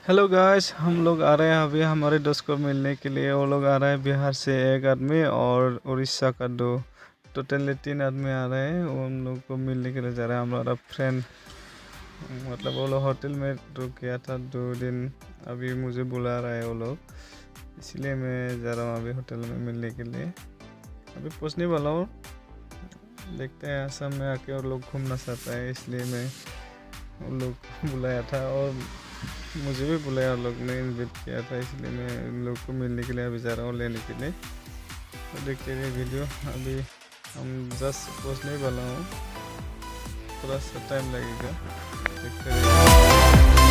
Hello guys, हम लोग आ रहे हैं अभी हमारे दोस्त को मिलने के लिए। वो लोग आ रहे हैं बिहार से एक आदमी और उड़ीसा का दो, टोटली 3 आदमी आ रहे हैं। वो हम लोग को मिलने के लिए जा रहे हैं। हमारा फ्रेंड मतलब वो लोग होटल में रुक गया था 2 दिन। अभी मुझे बुला रहा है वो लोग, इसलिए मैं जा रहा हूँ अभी होटल में मिलने के लिए। अभी पूछने वाला हूँ, देखते हैं असम में आके वो लोग घूमना चाहता है, इसलिए मैं उन लोग को बुलाया था और मुझे भी बुलाया, लोग ने इन्वाइट किया था, इसलिए मैं इन लोग को मिलने के लिए अभी जा रहा हूँ लेने के लिए। तो देखते रहिए वीडियो। अभी हम जस्ट पहुँचने वाला हूँ, थोड़ा सा टाइम लगेगा, देखते रहिए।